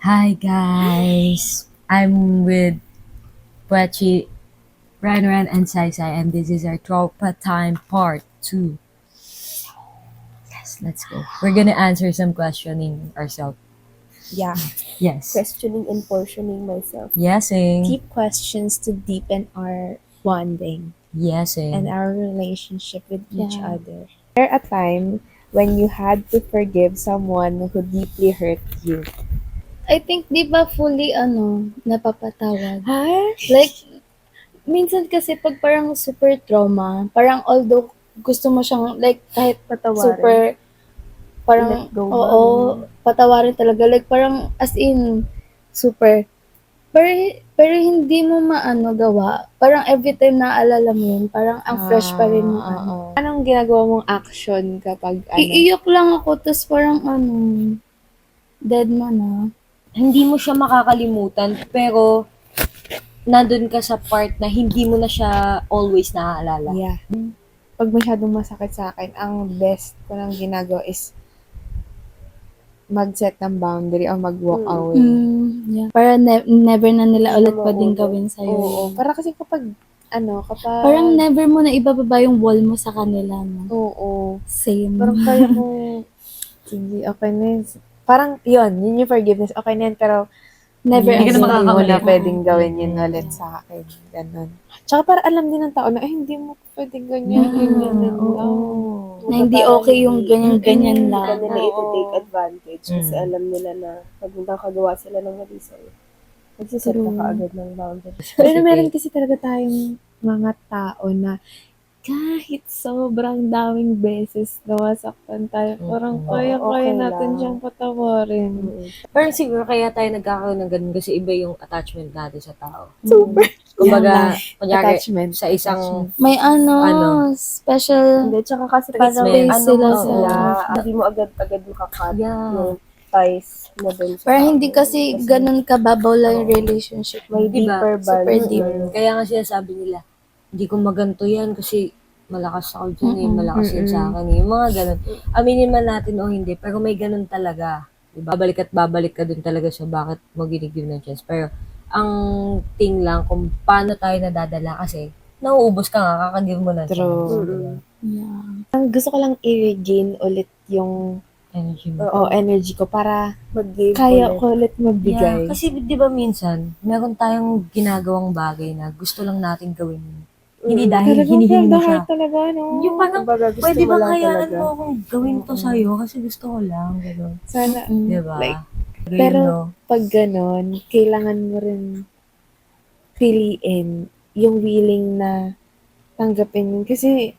Hi guys, I'm with Puechi, Ran and Sai Sai, and this is our Tropa Time Part 2. Yes, let's go. We're gonna answer some questioning ourselves. Yeah, Yes. Questioning and portioning myself. Yesing. deep questions to deepen our bonding Yesing. and our relationship with each Yeah. other. There a time when you had to forgive someone who deeply hurt you? I think di ba fully napapatawad? Ha? Like, minsan kasi pag parang super trauma, parang although gusto mo siyang like kahit Patawarin. super parang I-let go ba? oo, patawarin talaga like parang as in super pero pero hindi mo gawa. Parang every time naalala mo yun, parang ang fresh pa rin ng ano. Oo. Anong ginagawa mong action kapag Iiyak lang ako tapos parang dead man na. Hindi mo siya makakalimutan, pero nandun ka sa part na hindi mo na siya always naaalala. Yeah. Pag masyadong masakit sa akin, ang best ko nang ginagawa is mag-set ng boundary o mag-walk away. Yeah. Para never na nila Hindi ulit na pwedeng maulit. gawin sa'yo. Oo. Para kasi kapag Parang never mo na ibababa yung wall mo sa kanila, no? Oo. Same. Parang kaya mong, sige, okay na yun. Parang, yun yung forgiveness, okay na yun, pero Never Hindi ka na hindi mo makakaulit. na pwedeng gawin yun ulit sa akin. Ganon. Tsaka para alam din ng tao na, hindi mo pwedeng ganyan, ganyan, Oo. Na hindi okay yung ganyan-ganyan Hindi lang. ka nila Oo. iti-take advantage kasi alam nila na pag nakagawa sila ng mali sa'yo, magsiset True. ka kaagad ng boundaries. Pero meron kasi talaga tayong mga tao na kahit sobrang daming beses na masaktan tayo, parang Oo, kaya-kaya okay natin lang. siyang patawarin. Parang siguro kaya tayo nagkakaroon ng ganun kasi iba yung attachment natin sa tao. Super. Kumbaga, Yan kunyari, attachment. sa isang, May Ano? special Hindi, tsaka kasi Treatment. parang Space ano sila mo sa- sila, hindi mo agad-agad makakat Yeah. yung ties mo dun sa parang tao. hindi kasi ganun kababaw lang yung relationship. may Diba? deeper bond. Super deep. Kaya nga sinasabi nila, hindi ko maganto yan kasi malakas ako dyan eh, malakas yan sa akin eh. Yung mga ganun. Aminin man natin o hindi, pero may ganun talaga. Diba? Babalik at babalik ka dun talaga sa bakit mo ginigive ng chance. Pero, ang thing lang, kung paano tayo nadadala kasi, nauubos ka nga, kakagive mo ng True. chance. Diba? Yeah. Ang gusto ko lang i-regain ulit yung Energy mo. energy ko para Mag-give kaya ulit. ko ulit magbigay. Yeah, kasi di ba minsan, meron tayong ginagawang bagay na gusto lang natin gawin. Hindi dahil Talagang hinihingi from mo the siya. heart talaga, no? Yung parang, Kumbaga, gusto pwede mo ba lang hayaan talaga. mo akong gawin to sa'yo kasi gusto ko lang. Gano'n. Sana, Di ba? like, Ganun, pero no? pag ganon, kailangan mo rin piliin yung willing na tanggapin yun. Kasi,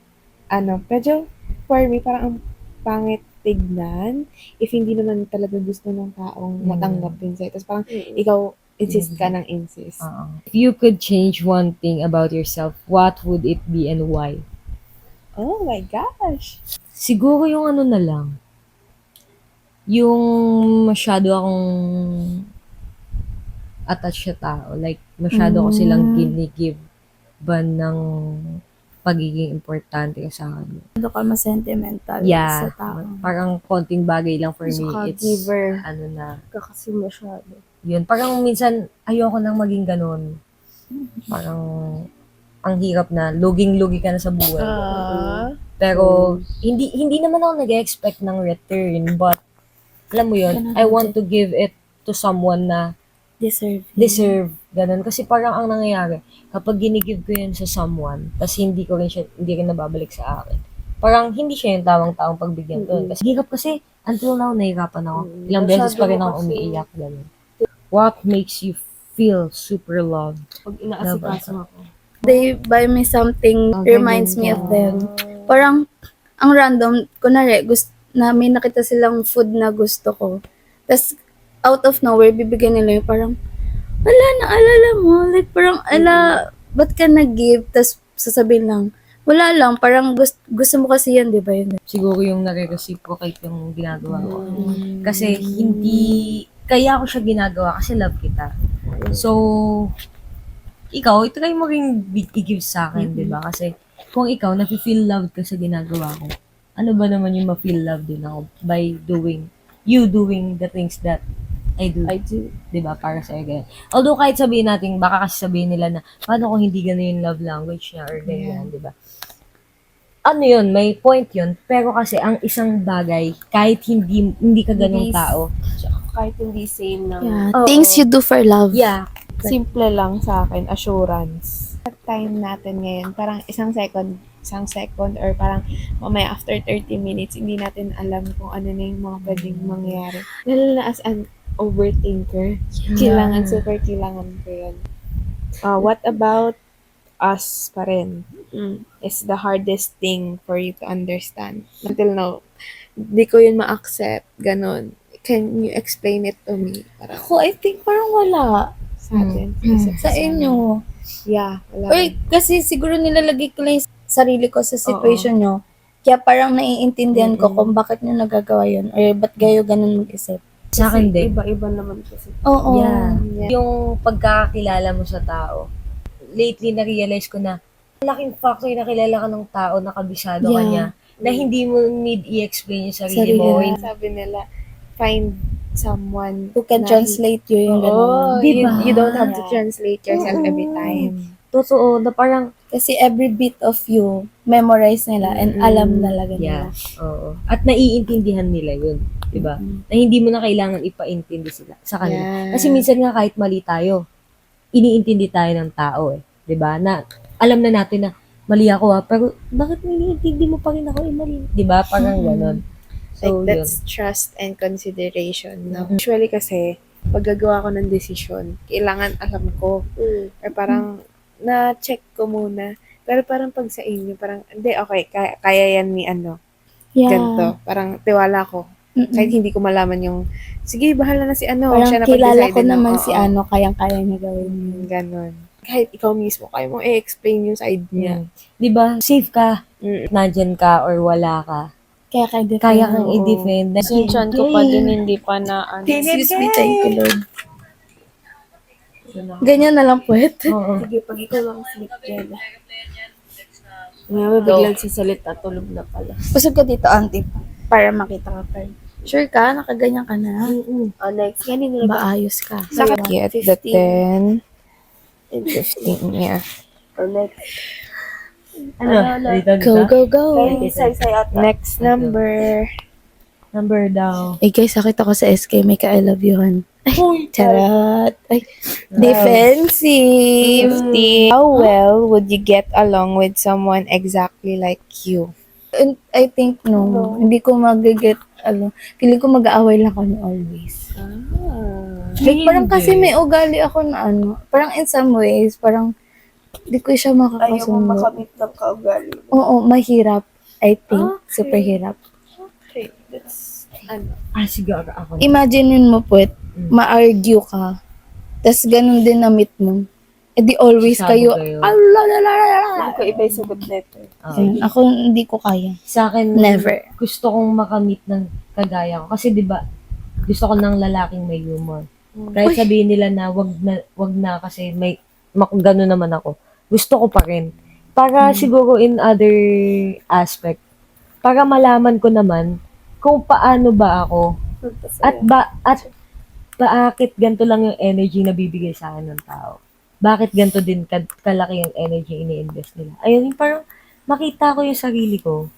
medyo, for me, parang ang pangit tignan if hindi naman talaga gusto ng taong matanggap yun sa'yo. Tapos parang, ikaw, insist ka ng insist. If you could change one thing about yourself, what would it be and why? Oh my gosh! Siguro yung ano na lang. Yung masyado akong attached sa tao. Like, masyado ko silang ginigive ba ng pagiging importante sa akin. Ano ka ma-sentimental Yeah. sa tao. Parang konting bagay lang for me. Saka It's, giver. ano na, Ka kasi masyado. yun. Parang minsan, ayoko nang maging ganun. Parang, ang hirap na, luging-lugi ka na sa buhay. Pero, hindi naman ako nag-expect ng return. But, alam mo yun, Ganun I want to give it to someone na deserve. Ganun. Kasi parang ang nangyayari, kapag ginigive ko yun sa someone, tas hindi rin nababalik sa akin, parang hindi siya yung tamang-tamang pagbigyan ko. Kasi hirap kasi, until now, nahihirapan ako. Ilang beses pa rin ako umiiyak. Ganun. What makes you feel super loved? Pag inaasikaso ako. They buy me something reminds me of them. Parang, ang random, kunwari, na may nakita silang food na gusto ko. Tapos, out of nowhere, bibigyan nila yung parang, wala, naalala mo. Like, parang, ba't ka nag-give? Tapos, sasabihin lang, wala lang, parang gusto mo kasi yan, di ba yun? Siguro yung nare-reciprocate yung ginagawa ko. Kasi kaya ako siya ginagawa kasi love kita. So, ikaw, try mo rin i-give sa akin, di ba? Kasi kung ikaw, nafe-feel loved ka sa ginagawa ko, ano ba naman yung ma-feel loved din ako by doing the things that I do. Diba? Para sa'yo ganyan. Although kahit sabihin natin, baka kasi sabihin nila na, paano kung hindi ganun yung love language niya or ganyan, diba? Ano yun, may point yun. Pero kasi ang isang bagay, kahit hindi ka ganung Hindi- tao, Kahit hindi same ng Yeah. Oo. Things you do for love. yeah, Simple lang sa akin, assurance. At time natin ngayon, parang isang second, or parang mamaya after 30 minutes, hindi natin alam kung ano na yung mga pwedeng mangyari. Lalo na as an overthinker, super kailangan ko yun. What about us pa rin? Is the hardest thing for you to understand. Until now, di ko yun ma-accept. Ganon. Can you explain it to me? Parang Ako, I think parang wala. sa atin. Sa inyo. Yeah, wala. Or kasi siguro nilalagay ko lang yung sarili ko sa situation nyo. Kaya parang naiintindihan ko kung bakit nyo nagagawa yun. Or ba't kayo ganun mag-isip. sa akin din. iba-iba naman kasi. Oo. Yeah. Yeah. Yung pagkakakilala mo sa tao, lately na-realize ko na malaking factor na kilala ka ng tao na kabisado ka Yeah. niya, na hindi mo need i-explain yung sarili mo. Sarili. Sabi nila, find someone Who can na- translate you yung Oo, ganun. Diba? you don't have to Yeah. translate yourself every time. Totoo, na parang, Kasi every bit of you, memorize nila and alam talaga yeah, nila. oo. At naiintindihan nila yun, di ba? Na hindi mo na kailangan ipaintindi sila sa kanila. Yeah. Kasi minsan nga kahit mali tayo, iniintindi tayo ng tao eh. Di ba? Na alam na natin na mali ako pero bakit mo iniintindi mo pa rin ako mali? Di ba? Parang ganon. So, Like, that's trust and consideration. No? Usually kasi, pag gagawa ko ng desisyon, kailangan alam ko. Or parang, na-check ko muna. Pero parang pag sa inyo, parang, hindi, okay, kaya yan ni Yeah. ganito. Parang tiwala ko. Mm-mm. Kahit hindi ko malaman yung, sige, bahala na si Parang siya na kilala ko pag-decide, no? naman Oo. si kayang-kaya niya gawin yun. Ganon. Kahit ikaw mismo, kaya mo i-explain yung side niya. Di ba? Safe ka. Mm. Nandyan ka or wala ka. Kaya defend. Kaya kang Oo. i-defend. Sinchan ko pa din, hindi pa na Excuse me, thank you, Lord. Ganyan na lang, puwet. Oo. Sige, pag ikaw lang sleep dyan. Ngayon, biglang sasalita, tulog na pala. Usog ka dito, auntie, para makita ka pa. Sure ka? Nakaganyan ka na? Next, ganun na ba? Ba, ayos ka? Sakit, the 10 and 15, yeah. Next. Ano? Dito, Go, dito? go, go. Ay, say ata. Next number. Number daw. Eh guys, nakita ko sa SK, may ka-I love you-han. Charot. Ay, defensive. 50. How well would you get along with someone exactly like you? And I think, no. Hindi ko mag-get, feeling ko mag-aaway lang kami always. Like, parang kasi may ugali ako na parang in some ways, parang hindi ko siya Ayaw mo makakasundo. makamit ng kaugali. Oo, mahirap. I think, super hirap. Okay, that's, Siguro ako. Imaginein mo po, ma-argue ka. Tapos ganun din na meet mo. Eh di always Sabi kayo, kayo. Hindi ko iba yung sagot nito. Ganun. Ako hindi ko kaya. Sa akin, Never. gusto kong makamit ng kagaya ko. Kasi di ba gusto ko ng lalaking may humor. Kahit sabihin nila na wag na kasi may gano'n naman ako. Gusto ko pa rin. Para siguro in other aspect, para malaman ko naman kung paano ba ako at bakit ganito lang yung energy na bibigay sa akin ng tao. Bakit ganito din kalaki yung energy ini-invest nila. Ayun, yung parang makita ko yung sarili ko.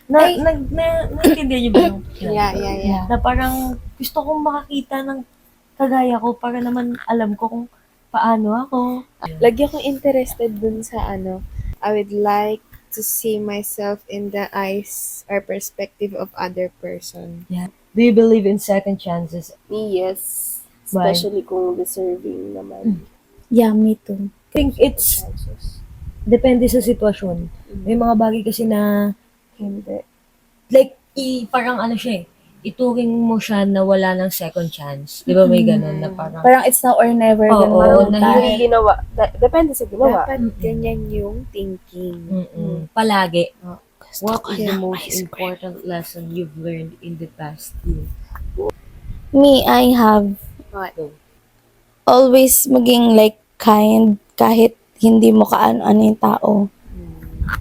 Naintindihan niyo ba yung yeah. na parang gusto kong makakita ng kagaya ko para naman alam ko kung paano ako. Lagi akong interested dun sa I would like to see myself in the eyes or perspective of other person. Do you believe in second chances? Me, yes. Why? Especially kung deserving naman. Yeah, me too. I think it's depende sa sitwasyon. May mga bagay kasi na Hindi. like parang siya ituring mo siya na wala ng second chance. Di ba may ganun na parang Parang it's now or never. Oo, ganun. na Yung hindi- ginawa. Depende sa ginawa. Dapat ganyan yung thinking. palagi. Gusto What ko is the ng most ice cream. important lesson you've learned in the past year? Me, I have always maging like kind kahit hindi mo kaano-ano yung tao.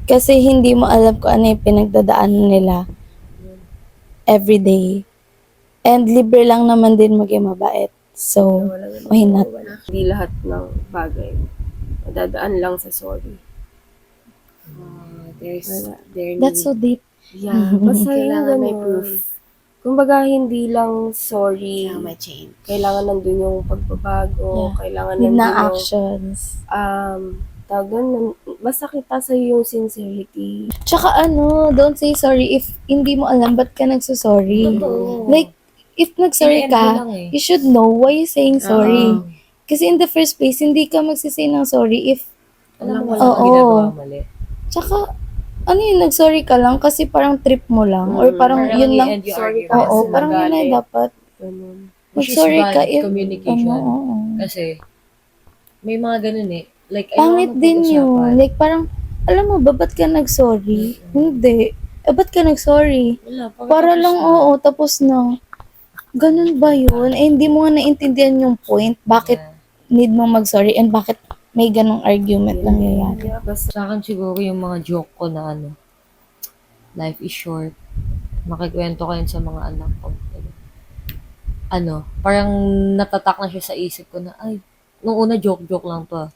Kasi hindi mo alam kung ano yung pinagdadaanan nila everyday. And libre lang naman din maging mabait. So, Wala naman why not? mawawala. Hindi lahat ng bagay madadaan lang sa sorry. Wala. That's so deep. Yeah, basta yung Kailangan may ganun. proof. Kumbaga, hindi lang sorry. Kailangan may change. Kailangan nandun yung pagbabago. Yeah. Kailangan Need nandun na yung, actions. tawag doon, basta kita sa'yo yung sincerity. Tsaka don't say sorry if hindi mo alam ba't ka nagsusorry. Totoo. Like, if nagsorry In the end mo ka, lang eh. you should know why you saying sorry. Oo. Kasi in the first place, hindi ka magsisay ng sorry if, Alam mo, Oo. wala kang ginagawa mali. tsaka, nagsorry ka lang kasi parang trip mo lang. Or parang Parang yun lang. i-end yung Sorry argument. ka Oo, kasi parang yun ay nagalit. dapat. Ganun. Which is Mag-sorry ka bad if, communication. oo. Kasi, may mga ganun eh. Like, Pangit ayoko din yun. mapag-usapan. Like, parang, alam mo ba, ba't ka nag-sorry? Hindi. Ba't ka nag-sorry? Wala, Para lang, tapos na. Ganun ba yun? Eh, hindi mo nga naintindihan yung point. Bakit need mo mag-sorry and bakit may ganong argument nangyayari. Yeah, basta Sa akin siguro yung mga joke ko na life is short. Makikwento ko yun sa mga anak ko. Parang natatak na siya sa isip ko na, ay, nung una joke-joke lang to.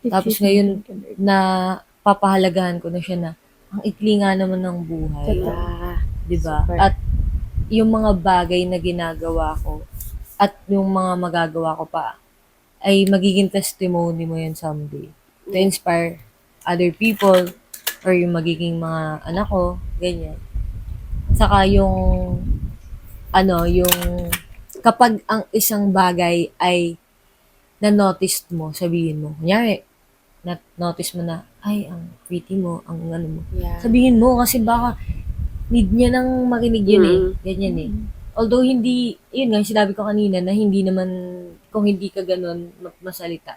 Tapos ngayon, na papahalagahan ko na siya na, ang ikli nga naman ng buhay. Diba? Super. At yung mga bagay na ginagawa ko, at yung mga magagawa ko pa, ay magiging testimony mo yan someday. To inspire other people, or yung magiging mga anak ko, ganyan. Saka yung, yung, kapag ang isang bagay ay na-notice mo, sabihin mo, kunyari, na-notice mo na, ay, ang pretty mo, ang ano mo. Yeah. Sabihin mo, kasi baka need niya nang marinig yun eh. Ganyan eh. Although hindi, yun nga, sinabi ko kanina na hindi naman, kung hindi ka ganun masalita.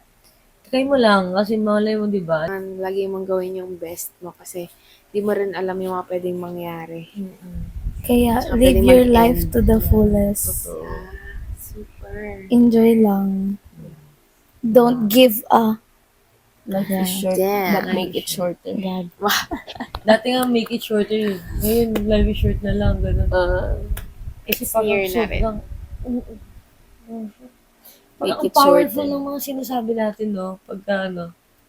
Try mo lang, kasi malay mo, diba? Lagi mong gawin yung best mo kasi di mo rin alam yung mga pwedeng mangyari. Kaya, Tsaka live pwede your mag-end. life to the fullest. Totoo. Super. Enjoy lang. Don't give a life is short, Yeah. but make it shorter. God. Dati nga, make it shorter eh. Ngayon, life is short na lang, ganun. Kasi Sneer na rin. sobrang, parang Make it powerful shorter. ng mga sinasabi natin, no? Pagka,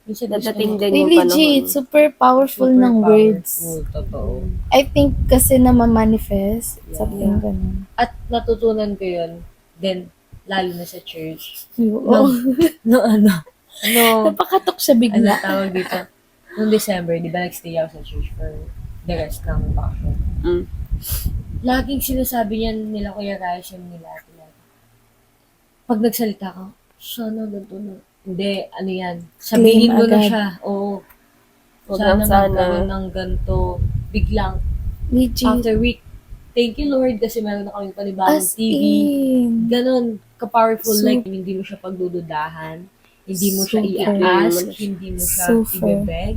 minsan gusto Dadating mo- din yung Legit, panahon. super powerful super ng words. powerful, totoo. I think kasi na ma-manifest. Something ganun. At natutunan ko yun, then, lalo na sa church. Oo. Napakatok siya Ano bigla. tawag dito? Noong December, di ba, nag-stay ako sa church for the rest ng vacation. Laging sinasabi niyan nila Kuya Rayos yung nila. Pag nagsalita ka, sana ganito na. Hindi, ano yan. Sabihin Claim mo na agad. siya. Oo. Huwag Sana lang sana. magkaroon ng ganito. Biglang, Legit. after week, thank you Lord kasi meron na kaming panibagong As TV. in. Ganon, ka-powerful. Super. Like, hindi mo siya pagdududahan. Hindi mo siya Super. i-ask. Hindi mo siya Super. i-beg.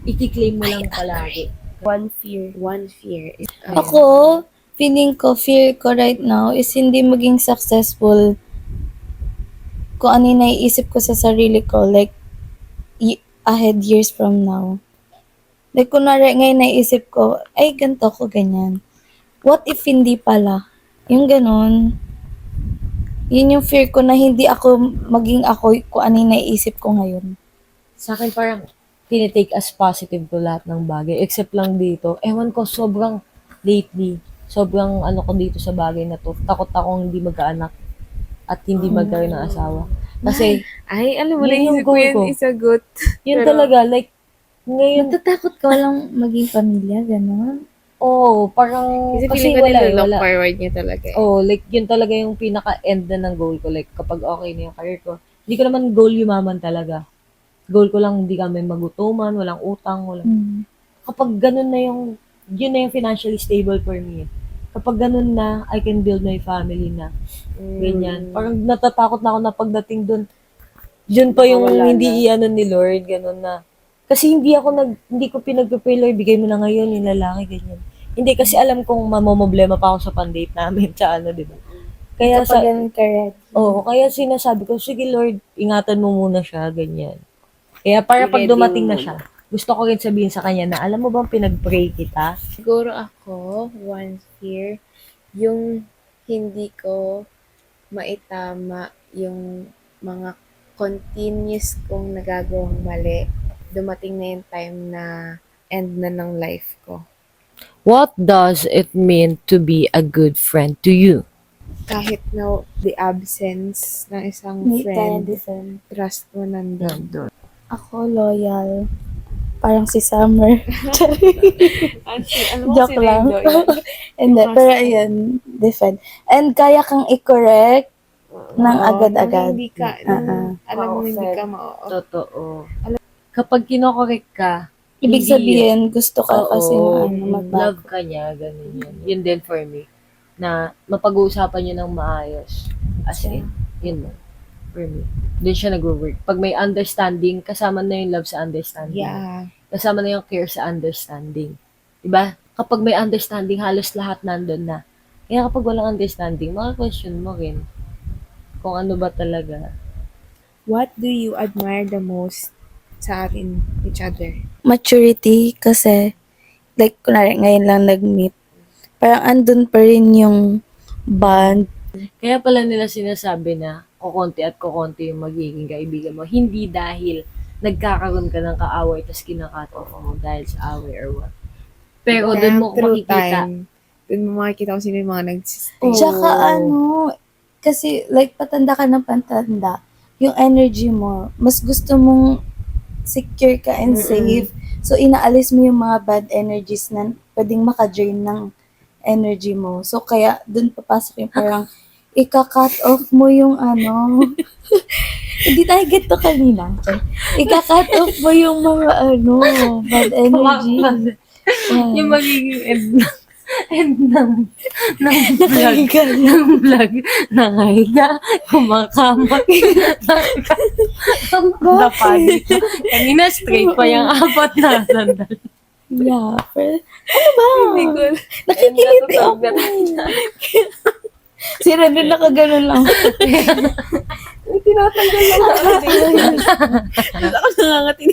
I-claim mo lang palagi. One fear. One fear. Ako, feeling ko, fear ko right now is hindi maging successful kung ano yung naiisip ko sa sarili ko, like, ahead years from now. Like, kunwari, ngayon naiisip ko, ay, ganito ko, ganyan. What if hindi pala? Yung ganun, yun yung fear ko na hindi ako maging ako kung ano yung naiisip ko ngayon. Sa akin parang tinitake as positive ko lahat ng bagay. Except lang dito, ewan ko, sobrang lately, sobrang ano ko dito sa bagay na to. Takot akong hindi magkaanak at hindi magkaroon ng asawa. Kasi, Ay, alam mo, Yun yung naisip ko goal yan ko. isagot. yun Pero- talaga, like, ngayon, Natatakot ka walang maging pamilya, gano'n? parang, Kasi kasi feeling ko wala eh, nilolook wala. forward niya talaga. Like, yun talaga yung pinaka-end na ng goal ko. Like, kapag okay na yung career ko, hindi ko naman goal yumaman talaga. Goal ko lang, hindi kami magutuman, walang utang, kapag ganun na yun na yung financially stable for me. Kapag ganun na, I can build my family na. Ganyan. Parang natatakot na ako na pagdating dun. Yun pa yung Wala hindi iano ni Lord, ganun na. Kasi hindi ko pinag-pray, Lord, bigay mo na ngayon yung lalaki, ganyan. Hindi, kasi alam kong mamomblema pa ako sa pandate namin, sa ano, di ba? Kaya Kapag ganun ka red. kaya sinasabi ko, sige Lord, ingatan mo muna siya, ganyan. Kaya para pag I-ready dumating mo na muna. siya, gusto ko rin sabihin sa kanya na, alam mo bang pinag-pray kita? Siguro ako, one fear, yung hindi ko maitama yung mga continuous kong nagagawang mali, dumating na yung time na end na ng life ko. What does it mean to be a good friend to you? Kahit na the absence ng isang May tayo friend, different. trust mo nandun. Ako, loyal. Parang si Summer. Alam mo Joke sino yung lang. loyal? Hindi, Yung pero husband. ayun, different. And kaya kang i-correct ng Oo, agad-agad. nung hindi ka, alam mo hindi ka Totoo. Kapag kinokorek ka, Ibig hindi sabihin, gusto ka kasi Oo, magbago. love ka niya, ganun yun. Yun din for me. Na mapag-uusapan niyo ng maayos. As in, yun mo. For me. Doon siya nag-work. Pag may understanding, kasama na yung love sa understanding. Yeah. Kasama na yung care sa understanding. Diba? Kapag may understanding, halos lahat nandun na. Kaya kapag walang understanding, maka-question mo rin kung ano ba talaga. What do you admire the most sa atin, each other? Maturity kasi, like, kunwari, ngayon lang nag-meet. Parang andun pa rin yung bond. Kaya pala nila sinasabi na kukonti at kukonti yung magiging kaibigan mo. Hindi dahil nagkakaroon ka ng kaaway tapos kinakat off mo dahil sa away or what. Pero doon mo Through makikita. time, doon mo makikita kung sino yung mga nagsistay. Oo. Tsaka kasi like patanda ka ng patanda, yung energy mo, mas gusto mong secure ka and safe. So, inaalis mo yung mga bad energies na pwedeng maka-drain ng energy mo. So, kaya dun papasok yung parang ika-cut off mo yung hindi tayo get to kanina. Ika-cut off mo yung mga bad energy. Yung magiging end ng vlog na ngayon kumakamot lapad. Kanina straight pa yung apat na sandal. Yeah. Pero, ano ba? Nakikiliti ako. Si Randall nakaganon lang. Tinatanggal lang ako. Ako nangangatin.